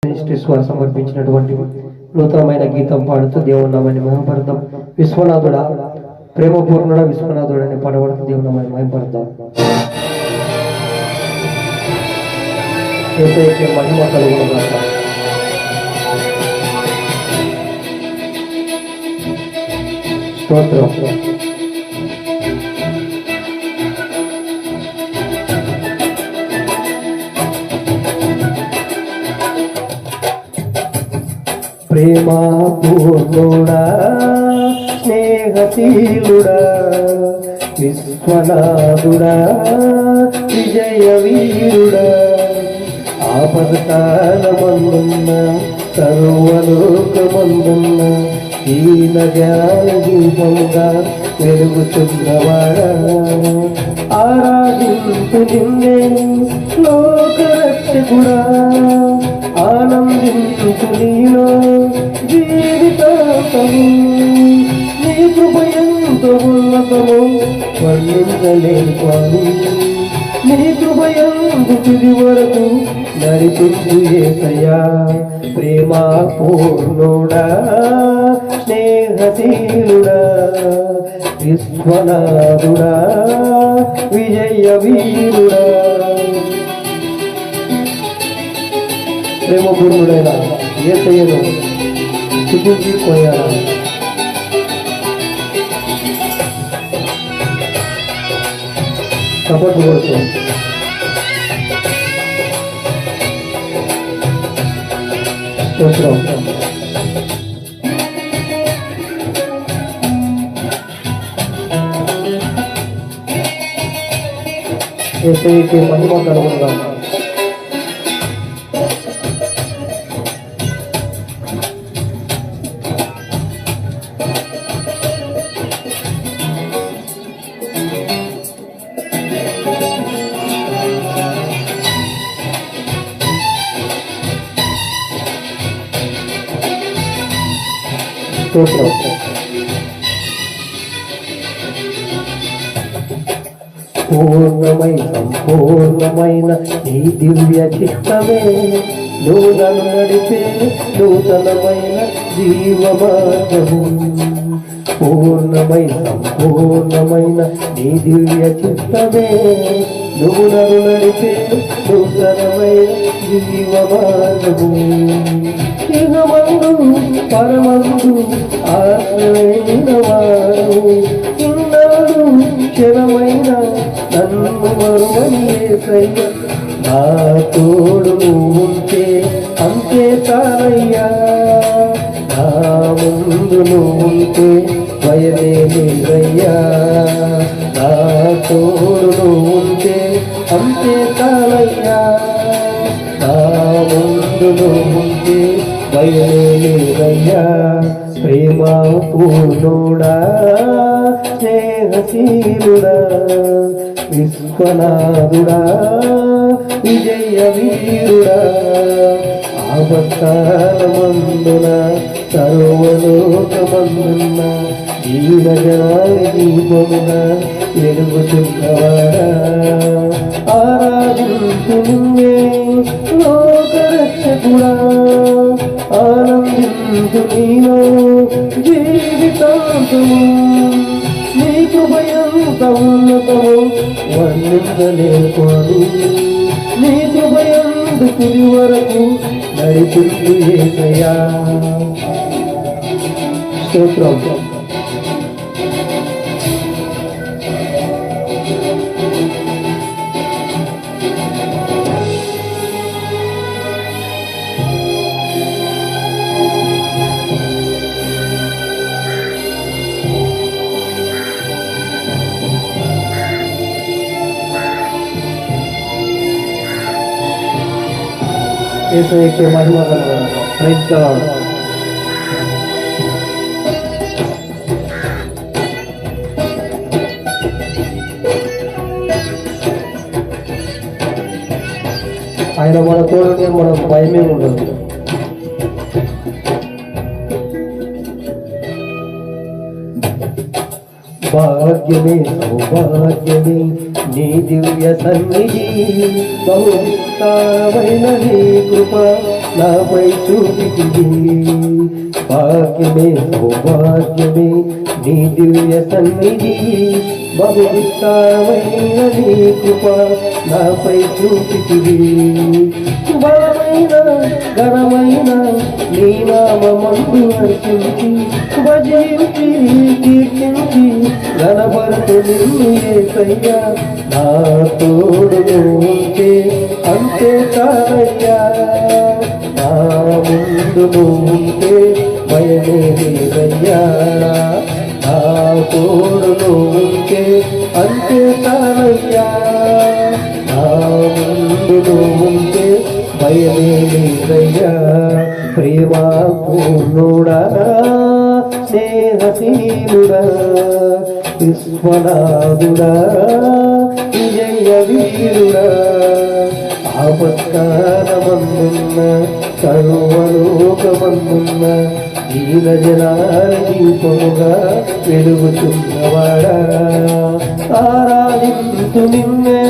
వారు సమర్పించినటువంటి నూతనమైన గీతం పాడుతూ దేవుని నామాన్ని మహిమపడతాం. విశ్వనాథుడా ప్రేమపూర్ణుడా విశ్వనాథుడు అని పాడబడుతూ దేవుని నామాన్ని మహిమపడతాం. యేసయ్యకే మహిమ కలుగునుగాక. స్తోత్రం. ప్రేమా పూర్ణుడా స్నేహశీలుడా విశ్వనాథుడా విజయ వీరుడా ఆపదకాలమందున్న సర్వలోకమందున్న ఈన జ్ఞాన దీపంగా వెలుగుతున్నవాడా ఆరాధించు నిన్నే లోకరక్షకుడా ఆనందించు నీలో జీవితాంతము నీ కృపయంతో ఉన్నతము వర్ణించలేని స్వామి నీ కృపయందు తుది వరకు నడిపించు యేసయ్యా ప్రేమా పూర్ణుడా స్నేహశీలుడా విశ్వనాథుడా విజయ వీరుడా ప్రేమపూర్ణుడైన యేసయ్యను స్తుతించిపోయారా. చప్పట్లు కొడుతూ స్తోత్రం. యేసయ్యకే మహిమ కలుగునుగాక. పూర్ణమై సంపూర్ణమైన నీ దివ్య చిత్తమే నూతను నడిపే నూతనమైన జీవమార్గము పూర్ణమై సంపూర్ణమైన నీ దివ్య చిత్తమే నూతను నడిపే నూతనమైన జీవమార్గము ఇహమందు పరమందు ఆశ్రయమైన వారు ఇన్నాడు క్షణమైన నన్ను మరువని యేసయ్య నా తోడు ఉంటే అంతే చాలయ్యా నా ముందు ఉంటే భయమే లేదయ్యా నా తోడు ఉంటే అంతే చాలయ్యా నా ముందు ఉంటే భయమే లేదయ్యా ప్రేమా పూర్ణుడా స్నేహశీలుడా విశ్వనాథుడా విజయ వీరుడా ఆపత్కాలమందున సర్వలోకమందున ఈన జ్ఞాన దీపముగా వెలుగుతున్నవాడా ఆరాధించు నిన్నే లోకరక్షకుడా ఆనందించు నీలో జీవితాంతము నీ కృపయంత ఉన్నతము వర్ణించలేని నీ కృపయందు తుది వరకు నడిపించు యేసయ్యా. స్తోత్రం. యేసయ్యకే మహిమ కలుగునుగాక. Praise the lord. ఆయన మన తోడుంటే మనకు భయమే ఉండదు. భాగ్యమే సౌభాగ్యమే నీ దివ్య సన్నిధి బహు విస్తారమైన నీ కృప నాపై చూపితివి. భాగ్యమే సౌభాగ్యమే నీ దివ్య సన్నిధి, బహు విస్తారమైన నీ కృప నాపై చూపితివి. బలమైన ఘనమైన నీ నామమందు అర్పించి భజించి కీర్తించి గణపరచు నిన్ను యేసయ్యా. నా తోడును ఉంటే అంతే చాలయ్యా, నా ముందును ఉంటే భయమే లేదయ్యా. నా తోడును ఉంటే అంతే చాలయ్యా, నా ముందును ఉంటే భయమే లేదయ్యా. ప్రేమా పూర్ణుడా స్నేహశీలుడా విశ్వనాథుడా విజయ వీరుడా, ఆపత్కాలమందున్న సర్వలోకమందున్న దీన జనాల దీపముగా వెలుగుతున్నవాడా. ఆరాధింతు నిన్నే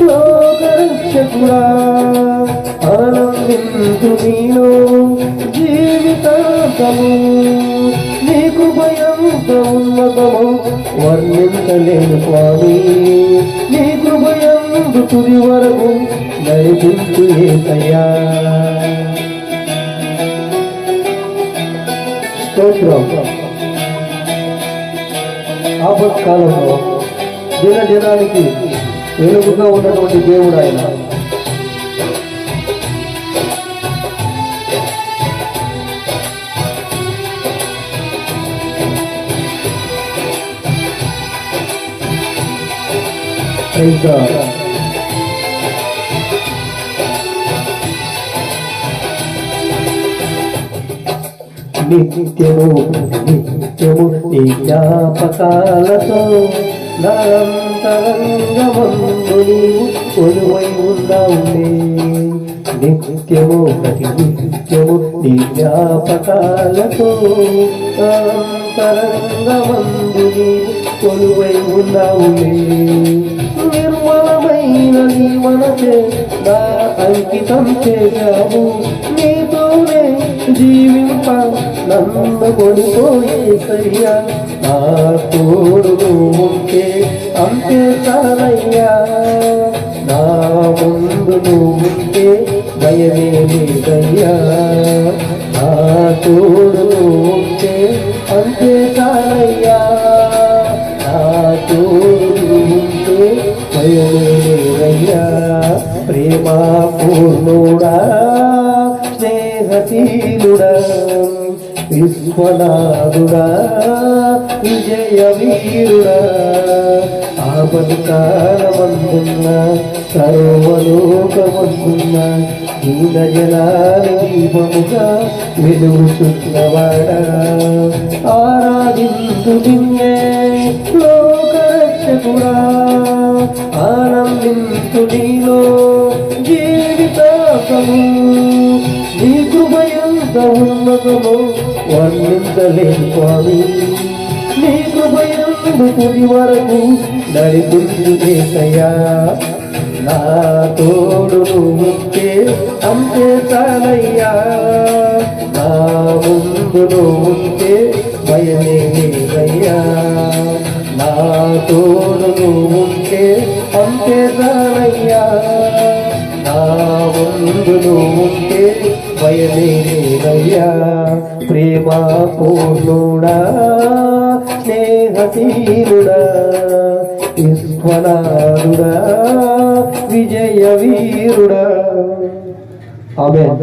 లోకరక్షకుడా, ఆనందింతు నీలో జీవితాంతము. నీకు భయంత ఉన్నతము వర్ణించలేను స్వామి, నీకు భయందు తుది వరకు నడిపించు యేసయ్యా. స్తోత్రం. ఆపత్కాలంలో జనానికి వెలుగుగా ఉన్నటువంటి దేవుడు ఆయన. ఇంకా నిత్యము నిత్యము నీ జ్ఞాపకాలతో నాంతరంగమందు నీవు కొలువై ఉన్నావులే. నిత్యము ప్రతి నిత్యము నీ జ్ఞాపకాలతో నాంతరంగమందు నీవు కొలువై ఉన్నావులే. నిర్మలమైన నీ మనసే నా అంకితం చేశావు, నీతోనే జీవింప నన్ను కొనిపోయేసయ్యా. నా తోడును ఉంటే అంతే చాలయ్యా, నా ముందును ఉంటే భయమే లేదయ్యా. నా తోడును ఉంటే అంతే చాలయ్యా, నా తోడును ఉంటే భయమే లేదయ్యా. ప్రేమా పూర్ణుడా స్నేహశీలుడా విశ్వనాథుడా విజయ వీరుడా, ఆపత్కాలమందున్న సర్వలోకమందున్న దీన జనాల దీపముగా వెలుగుతున్నవాడా. ఆరాధింతు నిన్నే లోకరక్షకుడా, ఆనందింతు నీలో జీవితాంతము. నీ కృపయంత ఉన్నతము వర్ణించలేను స్వామి, నీ కృపయందు తుది వరకు నడిపించు యేసయ్యా. నా తోడును ఉంటే అంతే చాలయ్యా, నా ముందును ఉంటే భయమే లేదయ్యా. నా తోడును ఉంటే అంతే చాలయ్యా, నా ముందును ఉంటే భయమే లేదయ్యా. ప్రేమా పూర్ణుడా స్నేహశీలుడా విశ్వనాథుడా విజయ వీరుడా. ఆమేన్.